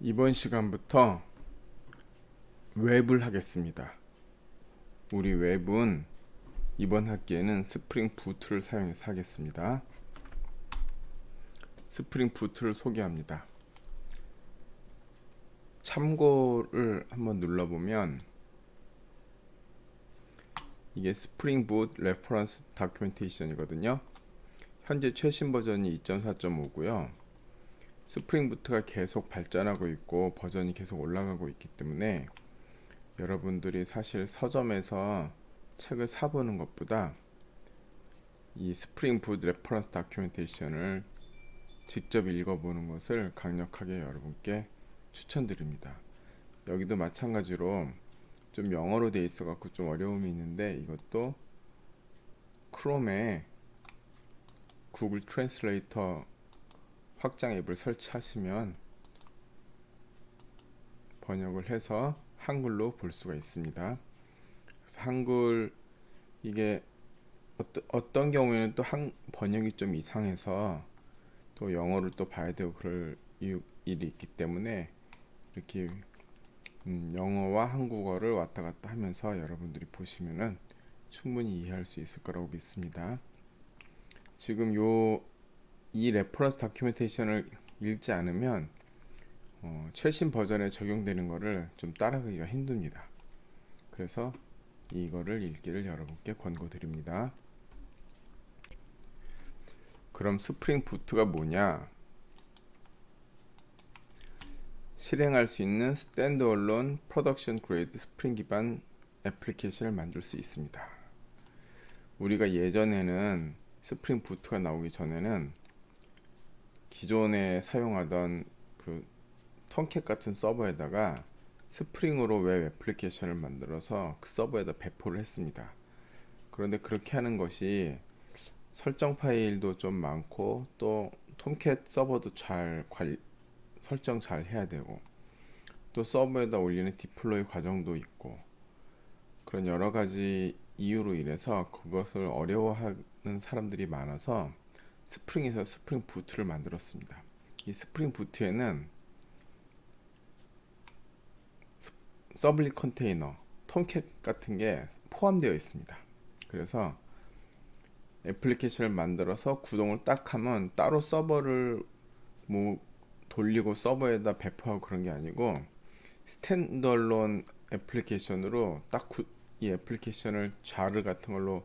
이번 시간부터 웹을 하겠습니다. 우리 웹은 이번 학기에는 스프링 부트를 사용해서 하겠습니다. 스프링 부트를 소개합니다. 참고를 한번 눌러보면 이게 스프링 부트 레퍼런스 다큐멘테이션이거든요. 현재 최신 버전이 2.4.5고요. 스프링 부트가 계속 발전하고 있고 버전이 계속 올라가고 있기 때문에 여러분들이 사실 서점에서 책을 사보는 것보다 이 스프링 부트 레퍼런스 다큐멘테이션을 직접 읽어보는 것을 강력하게 여러분께 추천드립니다. 여기도 마찬가지로 좀 영어로 돼 있어 갖고 좀 어려움이 있는데, 이것도 크롬에 구글 트랜슬레이터 확장 앱을 설치하시면 번역을 해서 한글로 볼 수가 있습니다. 그래서 한글, 이게 어떤 경우에는 또 번역이 좀 이상해서 또 영어를 또 봐야 되고 그럴 일이 있기 때문에 이렇게 영어와 한국어를 왔다 갔다 하면서 여러분들이 보시면은 충분히 이해할 수 있을 거라고 믿습니다. 지금 이 레퍼런스 다큐멘테이션을 읽지 않으면 최신 버전에 적용되는 거를 좀 따라가기가 힘듭니다. 그래서 이거를 읽기를 여러분께 권고드립니다. 그럼 스프링 부트가 뭐냐? 실행할 수 있는 스탠드얼론 프로덕션 그레이드 스프링 기반 애플리케이션을 만들 수 있습니다. 우리가 예전에는 스프링 부트가 나오기 전에는 기존에 사용하던 그 톰캣 같은 서버에다가 스프링으로 웹 애플리케이션을 만들어서 그 서버에다 배포를 했습니다. 그런데 그렇게 하는 것이 설정 파일도 좀 많고 또 톰캣 서버도 설정 잘 해야 되고 또 서버에다 올리는 디플로이 과정도 있고, 그런 여러 가지 이유로 인해서 그것을 어려워하는 사람들이 많아서 스프링에서 스프링 부트를 만들었습니다. 이 스프링 부트에는 서블릿 컨테이너, 톰캣 같은 게 포함되어 있습니다. 그래서 애플리케이션을 만들어서 구동을 딱 하면 따로 서버를 돌리고 서버에다 배포하고 그런 게 아니고 스탠드얼론 애플리케이션으로 딱 이 애플리케이션을 자르 같은 걸로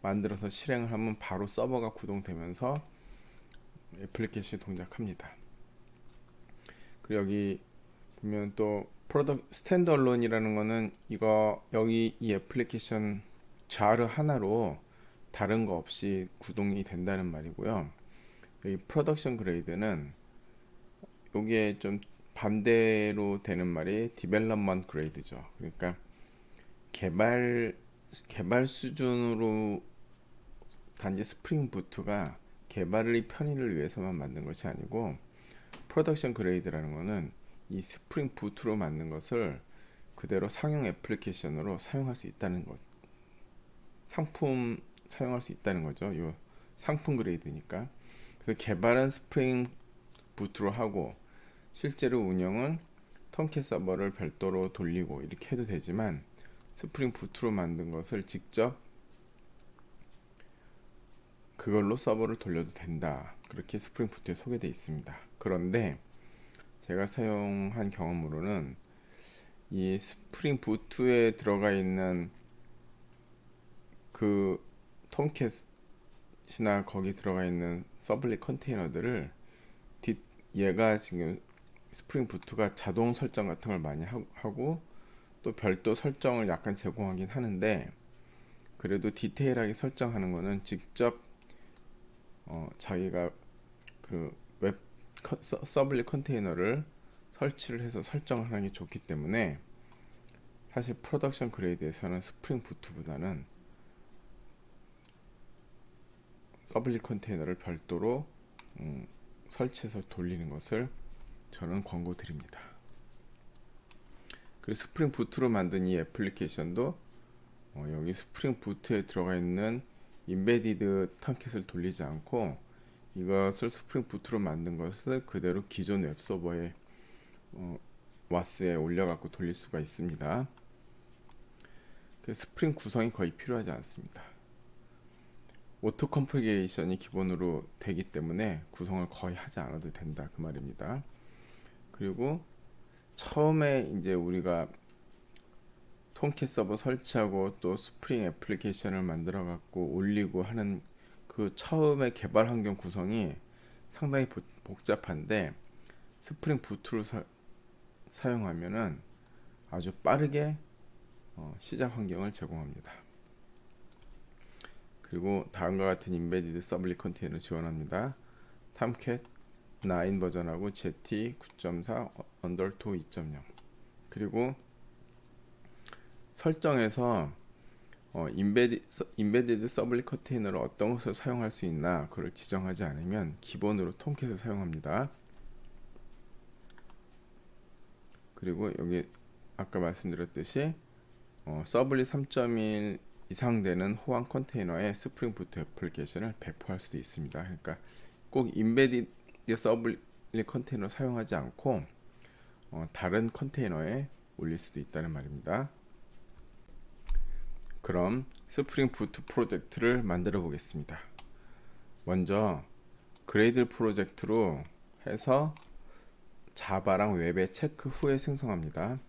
만들어서 실행을 하면 바로 서버가 구동되면서 애플리케이션이 동작합니다. 그리고 여기 보면 또 스탠드얼론이라는 거는 여기 이 애플리케이션 자르 하나로 다른 거 없이 구동이 된다는 말이고요. 여기 프로덕션 그레이드는 여기에 좀 반대로 되는 말이 디벨롭먼트 그레이드죠. 그러니까 개발 수준으로 단지 스프링 부트가 개발의 편의를 위해서만 만든 것이 아니고, 프로덕션 그레이드라는 거는 이 스프링 부트로 만든 것을 그대로 상용 애플리케이션으로 사용할 수 있다는 것, 상품 사용할 수 있다는 거죠. 이 상품 그레이드니까. 그래서 개발은 스프링 부트로 하고 실제로 운영은 톰캣 서버를 별도로 돌리고 이렇게 해도 되지만, 스프링 부트로 만든 것을 직접 그걸로 서버를 돌려도 된다, 그렇게 스프링 부트에 소개되어 있습니다. 그런데 제가 사용한 경험으로는 이 스프링 부트에 들어가 있는 그 톰캣이나 거기 들어가 있는 서블릿 컨테이너들을 얘가 지금 스프링 부트가 자동 설정 같은 걸 많이 하고 또 별도 설정을 약간 제공하긴 하는데, 그래도 디테일하게 설정하는 거는 직접 자기가 그 웹 서블릿 컨테이너를 설치를 해서 설정을 하는 게 좋기 때문에, 사실 프로덕션 그레이드에서는 스프링 부트보다는 서블릿 컨테이너를 별도로 설치해서 돌리는 것을 저는 권고드립니다. 그리고 스프링 부트로 만든 이 애플리케이션도 여기 스프링 부트에 들어가 있는 인베디드 톰캣을 돌리지 않고 이것을 스프링 부트로 만든 것을 그대로 기존 웹서버에 와스에 올려갖고 돌릴 수가 있습니다. 스프링 구성이 거의 필요하지 않습니다. 오토 컴피그레이션이 기본으로 되기 때문에 구성을 거의 하지 않아도 된다 그 말입니다. 그리고 처음에 이제 우리가 톰캣 서버 설치하고 또 스프링 애플리케이션을 만들어 갖고 올리고 하는 그 처음에 개발 환경 구성이 상당히 복잡한데 스프링 부트를 사용하면은 아주 빠르게 시작 환경을 제공합니다. 그리고 다음과 같은 인베디드 서블릿 컨테이너 지원합니다. 톰캣 9 버전하고 ZT 9.4 언더토 2.0. 그리고 설정에서 인베디드 서블릿 컨테이너를 어떤 것을 사용할 수 있나 그걸 지정하지 않으면 기본으로 톰캣을 사용합니다. 그리고 여기 아까 말씀드렸듯이 서블릿 3.1 이상 되는 호환 컨테이너에 스프링 부트 애플리케이션을 배포할 수도 있습니다. 그러니까 꼭 인베디드 서블릿 컨테이너 사용하지 않고 다른 컨테이너에 올릴 수도 있다는 말입니다. 그럼 스프링 부트 프로젝트를 만들어 보겠습니다. 먼저 그레이들 프로젝트로 해서 자바랑 웹에 체크 후에 생성합니다.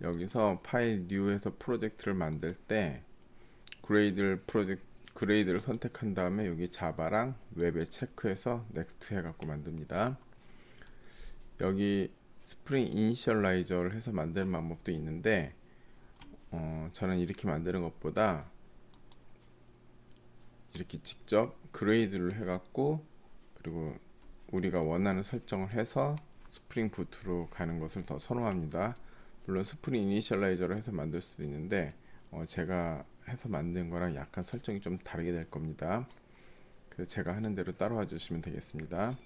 여기서 파일 뉴에서 프로젝트를 만들 때 그레이드를 선택한 다음에 여기 자바랑 웹에 체크해서 넥스트 해갖고 만듭니다. 여기 스프링 이니셜라이저를 해서 만드는 방법도 있는데 저는 이렇게 만드는 것보다 이렇게 직접 그레이드를 해갖고 그리고 우리가 원하는 설정을 해서 스프링 부트로 가는 것을 더 선호합니다. 물론 스프링 이니셜라이저로 해서 만들 수도 있는데 제가 해서 만든 거랑 약간 설정이 좀 다르게 될 겁니다. 그래서 제가 하는 대로 따라와 주시면 되겠습니다.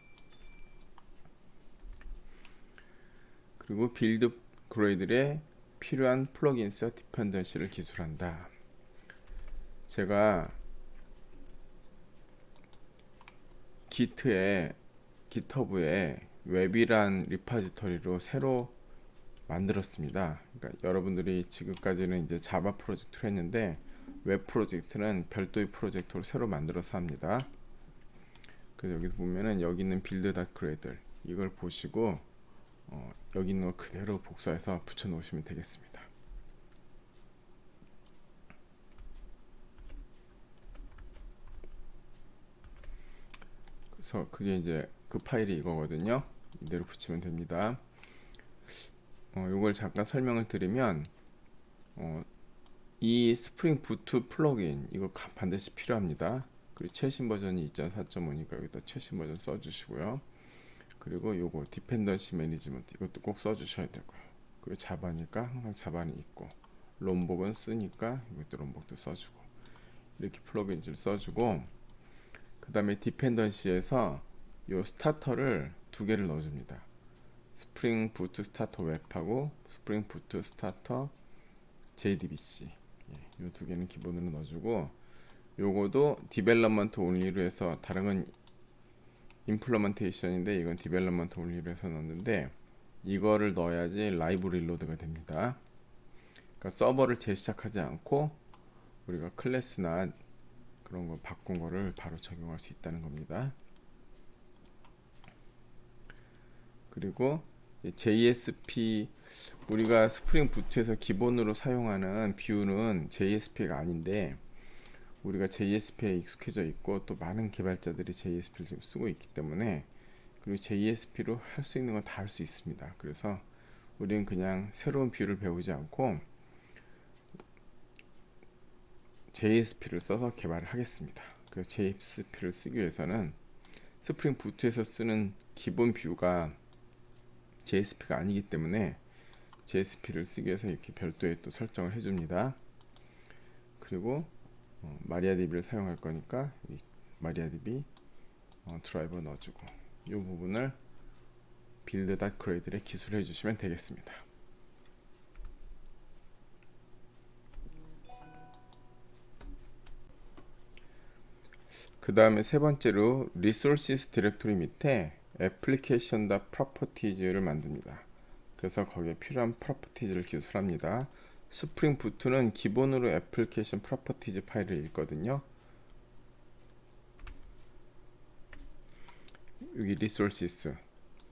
그리고 빌드 그레이들에 필요한 플러긴스와 디펜던시를 기술한다. 제가 기트허브에 웹이란 리파지터리로 새로 만들었습니다. 그러니까 여러분들이 지금까지는 이제 자바 프로젝트를 했는데 웹 프로젝트는 별도의 프로젝트로 새로 만들어서 합니다. 그래서 여기 보면은 여기 있는 빌드.그레이들 이걸 보시고 여기 있는 거 그대로 복사해서 붙여 놓으시면 되겠습니다. 그래서 그게 이제 그 파일이 이거거든요. 이대로 붙이면 됩니다. 이걸 잠깐 설명을 드리면 이 스프링 부트 플러그인 이거 반드시 필요합니다. 그리고 최신 버전이 2.4.5니까 여기다 최신 버전 써주시고요. 그리고 요거 디펜던시 매니지먼트 이것도 꼭 써주셔야 되고요. 그리고 자바니까 항상 자바는 있고 롬복은 쓰니까 이것도 롬복도 써주고 이렇게 플러그인을 써주고 그 다음에 디펜던시에서 요 스타터를 두 개를 넣어줍니다. 스프링 부트 스타터 웹하고 스프링 부트 스타터 JDBC 이 두 개는 기본으로 넣어주고 요거도 디벨롭먼트 온리로 해서 다른 건 임플리먼테이션인데 이건 디벨롭먼트 온리로 해서 넣었는데 이거를 넣어야지 라이브 릴로드가 됩니다. 그러니까 서버를 재시작하지 않고 우리가 클래스나 그런 거 바꾼 거를 바로 적용할 수 있다는 겁니다. 그리고 JSP 우리가 스프링 부트에서 기본으로 사용하는 뷰는 JSP가 아닌데 우리가 JSP에 익숙해져 있고 또 많은 개발자들이 JSP를 지금 쓰고 있기 때문에 그리고 JSP로 할 수 있는 건 다 할 수 있습니다. 그래서 우리는 그냥 새로운 뷰를 배우지 않고 JSP를 써서 개발을 하겠습니다. 그래서 JSP를 쓰기 위해서는 스프링 부트에서 쓰는 기본 뷰가 JSP가 아니기 때문에 JSP를 쓰기 위해서 이렇게 별도의 또 설정을 해줍니다. 그리고 마리아DB를 사용할 거니까 이 마리아DB 드라이버 넣어주고 이 부분을 빌드.그레이들에 기술해 주시면 되겠습니다. 그 다음에 세 번째로 리소시스 디렉토리 밑에 application.properties를 만듭니다. 그래서 거기에 필요한 properties를 기술합니다. 스프링 부트는 기본으로 application properties 파일을 읽거든요. 여기 resources,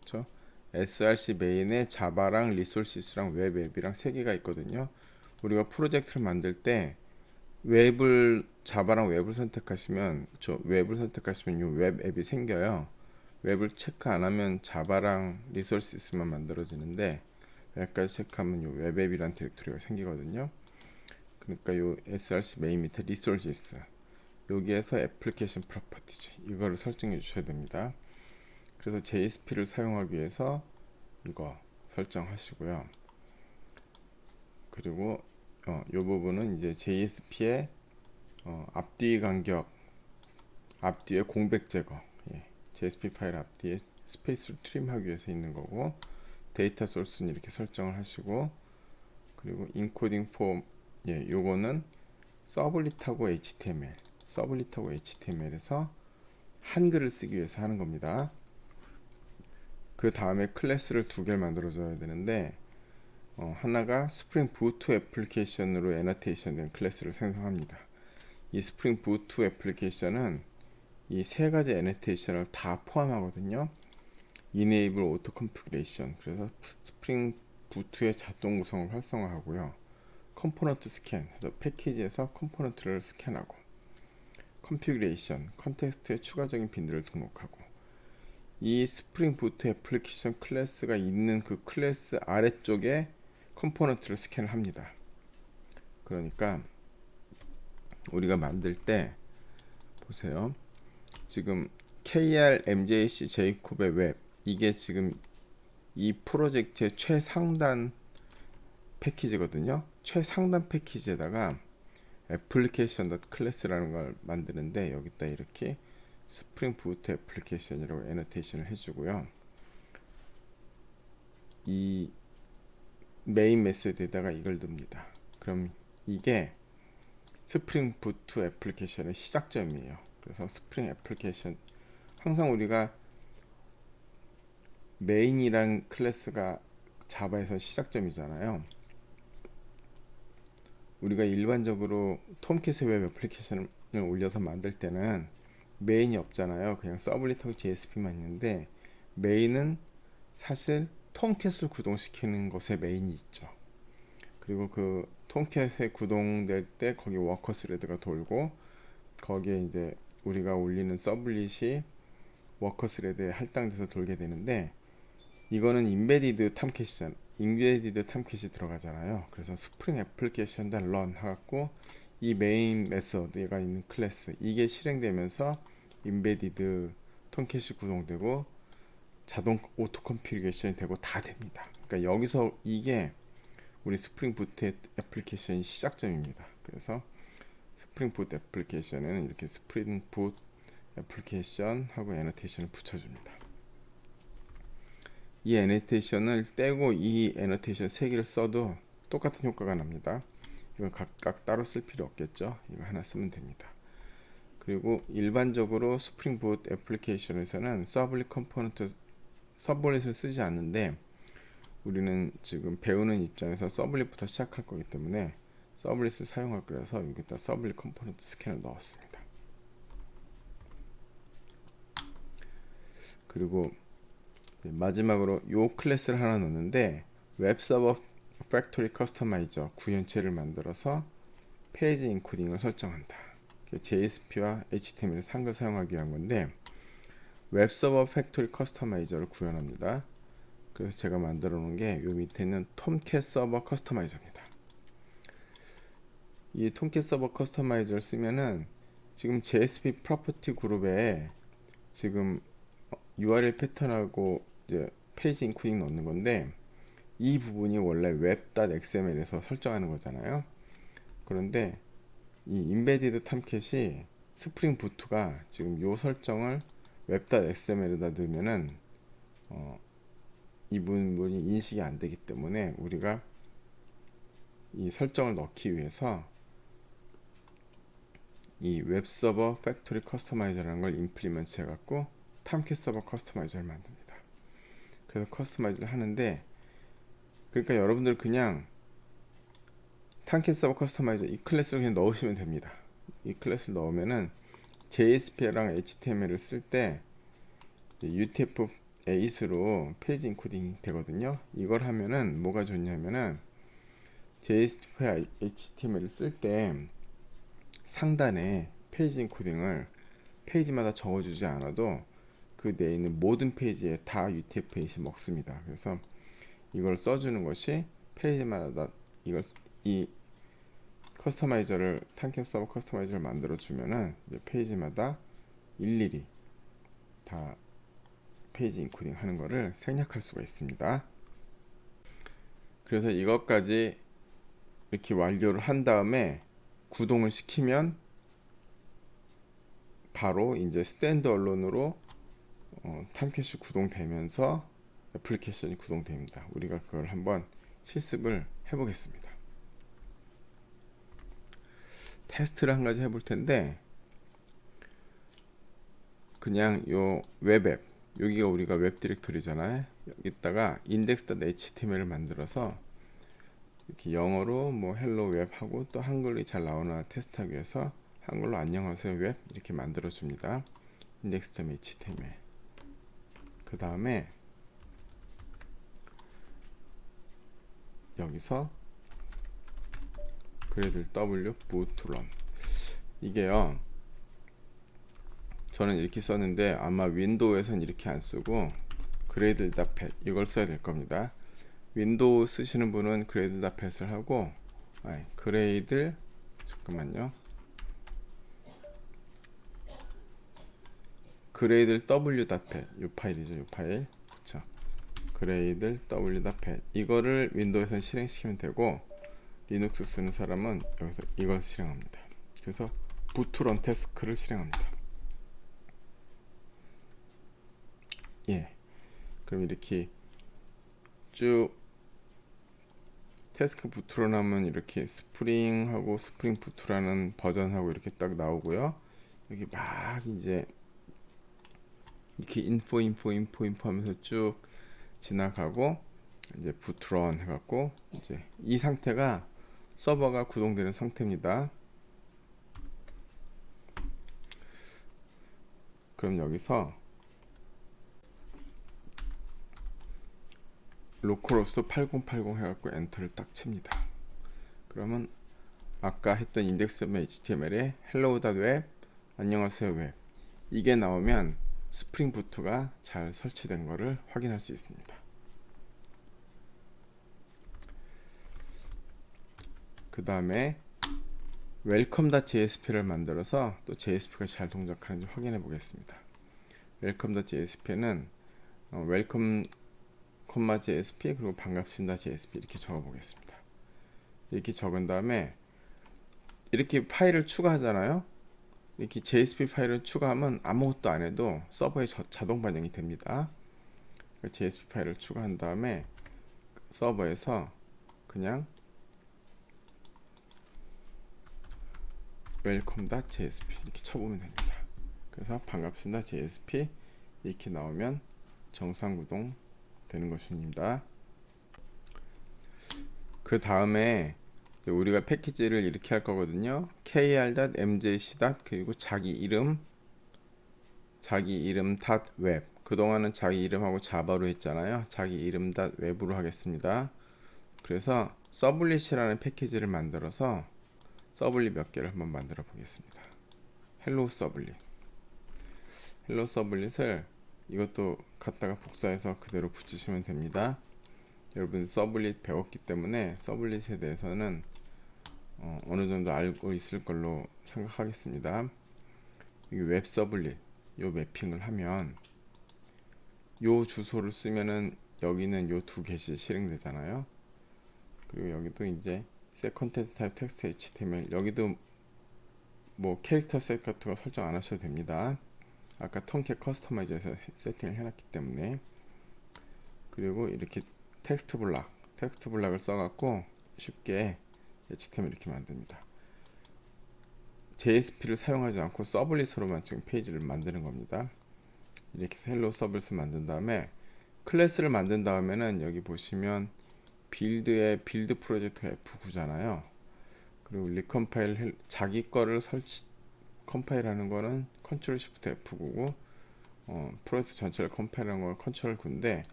그렇죠? src 메인에 자바랑 resources랑 웹 앱이랑 세 개가 있거든요. 우리가 프로젝트를 만들 때 웹을 자바랑 웹을 선택하시면 요 웹 앱이 생겨요. 웹을 체크 안 하면 자바랑 리소스만 만들어지는데 여기까지 체크하면 요 웹 앱이란 디렉토리가 생기거든요. 그러니까 요 src 메인 밑에 resources 여기에서 application properties 이거를 설정해 주셔야 됩니다. 그래서 JSP를 사용하기 위해서 이거 설정하시고요. 그리고 이 부분은 이제 JSP의 앞뒤 간격, 앞뒤의 공백 제거, JSP 파일 앞뒤에 스페이스를 트림하기 위해서 있는 거고, 데이터 소스는 이렇게 설정을 하시고, 그리고 인코딩 폼, 요거는 서블릿하고 HTML에서 한글을 쓰기 위해서 하는 겁니다. 그 다음에 클래스를 두 개를 만들어줘야 되는데, 하나가 스프링 부트 애플리케이션으로 애너테이션 된 클래스를 생성합니다. 이 스프링 부트 애플리케이션은 이 세 가지 애너테이션을 다 포함하거든요. Enable Auto Configuration, 그래서 스프링 부트의 자동 구성을 활성화하고요. 컴포넌트 스캔, 그래서 패키지에서 컴포넌트를 스캔하고, 컨피그레이션, 컨텍스트에 추가적인 빈들을 등록하고, 이 스프링 부트 애플리케이션 클래스가 있는 그 클래스 아래쪽에 컴포넌트를 스캔을 합니다. 그러니까 우리가 만들 때 보세요. 지금 KR MJC 제이콥의 웹, 이게 지금 이 프로젝트의 최상단 패키지거든요. 최상단 패키지에다가 애플리케이션 클래스라는 걸 만드는데 여기다 이렇게 스프링 부트 애플리케이션이라고 애너테이션을 해주고요. 이 메인 메소드에다가 이걸 넣습니다. 그럼 이게 스프링 부트 애플리케이션의 시작점이에요. 그래서 스프링 애플리케이션, 항상 우리가 메인이란 클래스가 자바에서 시작점이잖아요. 우리가 일반적으로 톰캣의 웹 애플리케이션을 올려서 만들 때는 메인이 없잖아요. 그냥 서블릿하고 JSP만 있는데, 메인은 사실 톰캣을 구동시키는 것에 메인이 있죠. 그리고 그 톰캣에 구동될 때 거기 워커 스레드가 돌고, 거기에 이제 우리가 올리는 서블릿이 워커 스레드에 할당돼서 돌게 되는데, 이거는 인베디드 탐캣이 들어가잖아요. 그래서 스프링 애플리케이션 런 해갖고 이 메인 메서드가 있는 클래스, 이게 실행되면서 인베디드 톰캣이 구동되고 자동 오토 컴피그레이션이 되고 다 됩니다. 그러니까 여기서 이게 우리 스프링 부트 애플리케이션의 시작점입니다. 그래서 스프링 부트 애플리케이션에는 이렇게 스프링 부트 애플리케이션 하고 애너테이션을 붙여줍니다. 이 애너테이션을 떼고 이 애너테이션 3개를 써도 똑같은 효과가 납니다. 이거 각각 따로 쓸 필요 없겠죠. 이거 하나 쓰면 됩니다. 그리고 일반적으로 스프링 부트 애플리케이션에서는 서블릿 컴포넌트 서블릿을 쓰지 않는데, 우리는 지금 배우는 입장에서 서블릿부터 시작할 거기 때문에 서블릿을 사용할 거라서 여기다 서블릿 컴포넌트 스캔을 넣었습니다. 그리고 마지막으로 요 클래스를 하나 넣는데, 웹서버 팩토리 커스터마이저 구현체를 만들어서 페이지 인코딩을 설정한다. JSP와 HTML을 한글 사용하기 위한 건데, 웹서버 팩토리 커스터마이저를 구현합니다. 그래서 제가 만들어 놓은 게 요 밑에 있는 톰캣 서버 커스터마이저입니다. 이 톰캣 서버 커스터마이저를 쓰면은 지금 JSP 프로퍼티 그룹에 지금 URL 패턴하고 이제 페이지 인코딩 넣는 건데, 이 부분이 원래 web.xml에서 설정하는 거잖아요. 그런데 이 인베디드 탐캣이 스프링 부트가 지금 요 설정을 web.xml에다 넣으면은 이 부분이 인식이 안 되기 때문에 우리가 이 설정을 넣기 위해서 이 웹서버 팩토리 커스터마이저라는 걸 임플리먼트 해갖고 탐캣 서버 커스터마이저를 만듭니다. 그래서 커스터마이즈를 하는데, 그러니까 여러분들 그냥 탐캣 서버 커스터마이저 이 클래스를 그냥 넣으시면 됩니다. 이 클래스를 넣으면은 JSP랑 HTML을 쓸 때 UTF-8으로 페이지 인코딩이 되거든요. 이걸 하면은 뭐가 좋냐면은 JSP, HTML을 쓸 때 상단에 페이지 인코딩을 페이지마다 적어주지 않아도 그 내에 있는 모든 페이지에 다 UTF-8이 먹습니다. 그래서 이걸 써주는 것이 페이지마다 이 커스터마이저를 탐캣 서버 커스터마이저를 만들어 주면은 페이지마다 일일이 다 페이지 인코딩 하는 거를 생략할 수가 있습니다. 그래서 이것까지 이렇게 완료를 한 다음에 구동을 시키면 바로 이제 스탠드 언론으로 탐캣이 구동되면서 애플리케이션이 구동됩니다. 우리가 그걸 한번 실습을 해보겠습니다. 테스트를 한 가지 해볼 텐데, 그냥 요 웹앱, 여기가 우리가 웹 디렉토리잖아요. 여기다가 index.html을 만들어서 이렇게 영어로 뭐 헬로 웹 하고 또 한글이 잘 나오나 테스트하기 위해서 한글로 안녕하세요 웹 이렇게 만들어 줍니다. index.html. 그 다음에 여기서 그래들 w bootrun, 이게요 저는 이렇게 썼는데 아마 윈도우에선 이렇게 안 쓰고 그레이들.pet 이걸 써야 될 겁니다. 윈도우 쓰시는 분은 그레이들.pet을 하고, 그레이들, 잠깐만요, 그레이들 w.pet 이 파일이죠. 이 파일, 그쵸? 그레이들 w.pet 이거를 윈도우에서 실행시키면 되고, 리눅스 쓰는 사람은 여기서 이걸 실행합니다. 그래서 부트런 태스크를 실행합니다. 그럼 이렇게 쭉 태스크 부트런 하면 이렇게 스프링하고 스프링 부트라는 버전하고 이렇게 딱 나오고요. 여기 막 이제 이렇게 인포 하면서 쭉 지나가고 이제 부트런 해갖고 이제 이 상태가 서버가 구동되는 상태입니다. 그럼 여기서 로컬호스트 8080 해갖고 엔터를 딱 칩니다. 그러면 아까 했던 index.html에 hello.web 안녕하세요 웹 이게 나오면 스프링 부트가 잘 설치된 거를 확인할 수 있습니다. 그 다음에 welcome.jsp를 만들어서 또 JSP가 잘 동작하는지 확인해 보겠습니다. welcome.jsp는 welcome, JSP 그리고 반갑습니다 JSP 이렇게 적어 보겠습니다. 이렇게 적은 다음에 이렇게 파일을 추가하잖아요. 이렇게 JSP 파일을 추가하면 아무것도 안 해도 서버에 자동 반영이 됩니다. JSP 파일을 추가한 다음에 서버에서 그냥 welcome.jsp 이렇게 쳐보면 됩니다. 그래서 반갑습니다 JSP 이렇게 나오면 정상 구동 되는 것입니다. 그 다음에 우리가 패키지를 이렇게 할 거거든요. kr.mjc. 그리고 자기 이름 .web 그동안은 자기 이름하고 자바로 했잖아요. 자기 이름 .web으로 하겠습니다. 그래서 서블릿이라는 패키지를 만들어서 서블릿 몇 개를 한번 만들어 보겠습니다. 헬로 서블릿을 이것도 갖다가 복사해서 그대로 붙이시면 됩니다. 여러분 서블릿 배웠기 때문에 서블릿에 대해서는 어느 정도 알고 있을 걸로 생각하겠습니다. 이 웹 서블릿 요 매핑을 하면 요 주소를 쓰면은 여기는 요 두 개시 실행되잖아요. 그리고 여기도 이제 set content type text html 여기도 뭐 캐릭터 셋 같은 거 설정 안 하셔도 됩니다. 아까 톰캣 커스터마이저에서 세팅을 해놨기 때문에. 그리고 이렇게 텍스트 블락을 써갖고 쉽게 HTML 이렇게 만듭니다. JSP를 사용하지 않고 서블릿으로만 지금 페이지를 만드는 겁니다. 이렇게 해서 헬로 서블릿을 만든 다음에 클래스를 만든 다음에는 여기 보시면 빌드에 빌드 프로젝트 F9잖아요. 그리고 리컴파일 자기 거를 컴파일하는 거는 컨트롤 시프트 F9고 프로젝트 전체를 컴파일하는 건 컨트롤 9인데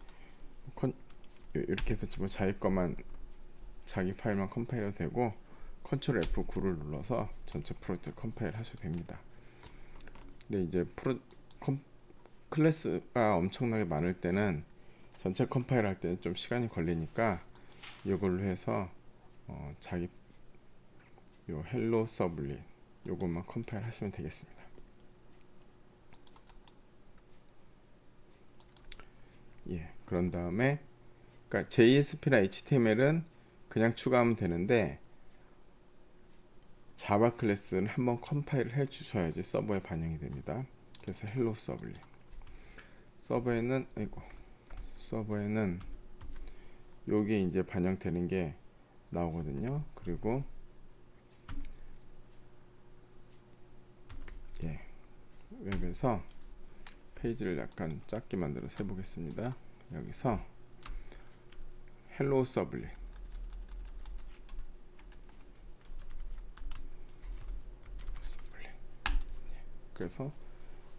이렇게 해서 뭐 자기 것만 자기 파일만 컴파일해도 되고 컨트롤 F9를 눌러서 전체 프로젝트를 컴파일 하셔도 됩니다. 근데 이제 클래스가 엄청나게 많을 때는 전체 컴파일 할 때는 좀 시간이 걸리니까 이걸로 해서 자기 요 헬로 서블릿 요것만 컴파일 하시면 되겠습니다. 예, 그런 다음에 그러니까 JSP나 HTML은 그냥 추가하면 되는데 자바 클래스는 한번 컴파일을 해 주셔야지 서버에 반영이 됩니다. 그래서 헬로 서블릿 서버에는 요게 이제 반영되는 게 나오거든요. 그리고 웹에서 페이지를 약간 작게 만들어서 해보겠습니다. 여기서 헬로 서블릿 그래서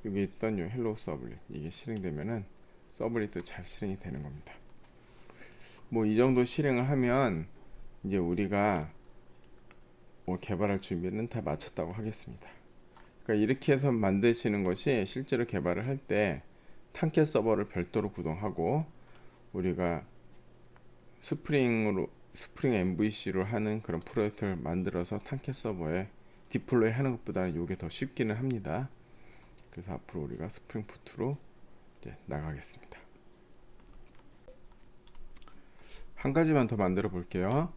여기 있던 요 헬로 서블릿 이게 실행되면은 서블릿도 잘 실행이 되는 겁니다. 뭐 이 정도 실행을 하면 이제 우리가 뭐 개발할 준비는 다 마쳤다고 하겠습니다. 그러니까 이렇게 해서 만드시는 것이 실제로 개발을 할 때 탐캣 서버를 별도로 구동하고 우리가 스프링 MVC로 하는 그런 프로젝트를 만들어서 탐캣 서버에 디플로이 하는 것보다는 이게 더 쉽기는 합니다. 그래서 앞으로 우리가 스프링 푸트로 이제 나가겠습니다. 한 가지만 더 만들어 볼게요.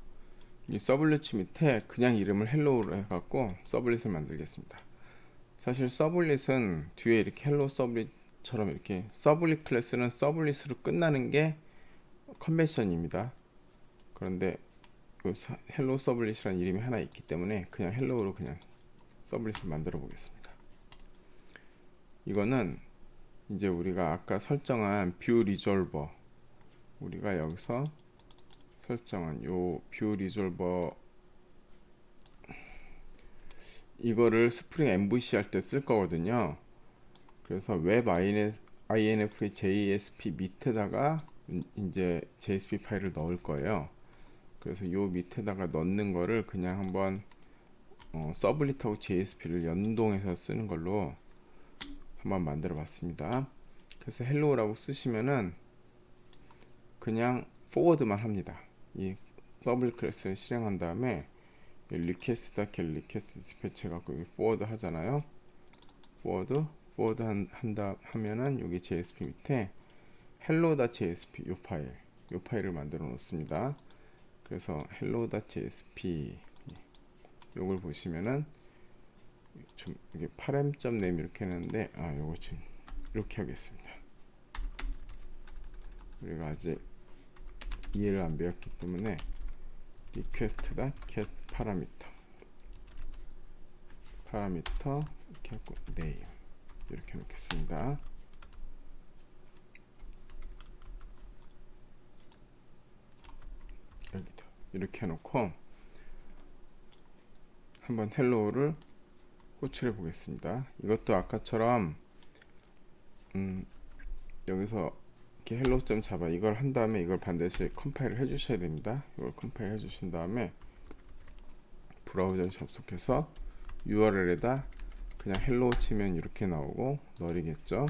이 서블릿 밑에 그냥 이름을 헬로우로 해갖고 서블릿을 만들겠습니다. 사실 서블릿은 뒤에 이렇게 헬로 서블릿처럼 이렇게 서블릿 클래스는 서블릿으로 끝나는 게 컨벤션입니다. 그런데 헬로 서블릿이라는 이름이 하나 있기 때문에 그냥 헬로우로 그냥 서블릿을 만들어 보겠습니다. 이거는 이제 우리가 아까 설정한 뷰 리졸버 우리가 여기서 설정한 요 뷰 리졸버 이거를 스프링 MVC 할 때 쓸 거거든요. 그래서 웹 INF의 JSP 밑에다가 이제 JSP 파일을 넣을 거예요. 그래서 요 밑에다가 넣는 거를 그냥 한번 서블릿하고 JSP를 연동해서 쓰는 걸로 한번 만들어 봤습니다. 그래서 헬로우라고 쓰시면은 그냥 포워드만 합니다. 이 서블릿 클래스를 실행한 다음에 리퀘스트 디스패치 해갖고 포워드 하잖아요. 포워드 하면은 여기 JSP 밑에 hello.jsp 요 파일을 만들어 놓습니다. 그래서 hello.jsp 요걸 보시면은 좀 이게 parem.name 이렇게 했는데 요거 지금 이렇게 하겠습니다. 우리가 아직 이해를 안 배웠기 때문에 request.get 파라미터 이렇게 하고 name 이렇게 놓겠습니다. 여기도 이렇게 해놓고 한번 헬로우를 호출해 보겠습니다. 이것도 아까처럼 여기서 이렇게 hello.java 이걸 한 다음에 이걸 반드시 컴파일을 해 주셔야 됩니다. 이걸 컴파일 해 주신 다음에 브라우저에 접속해서 URL에다 그냥 헬로 치면 이렇게 나오고 널이겠죠.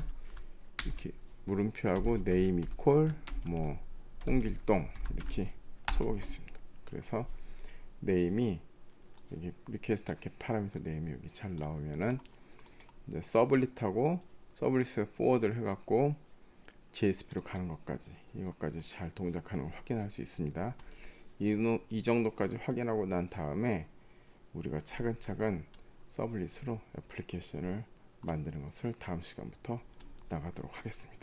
이렇게 물음표하고 name equal 뭐 홍길동 이렇게 쳐보겠습니다. 그래서 name이 여기 리퀘스트 이렇게 파라미터 네임이 여기 잘 나오면은 이제 서블릿하고 서블릿에 포워드를 해갖고 JSP로 가는 것까지 이것까지 잘 동작하는 걸 확인할 수 있습니다. 이 정도까지 확인하고 난 다음에 우리가 차근차근 서블릿으로 애플리케이션을 만드는 것을 다음 시간부터 나가도록 하겠습니다.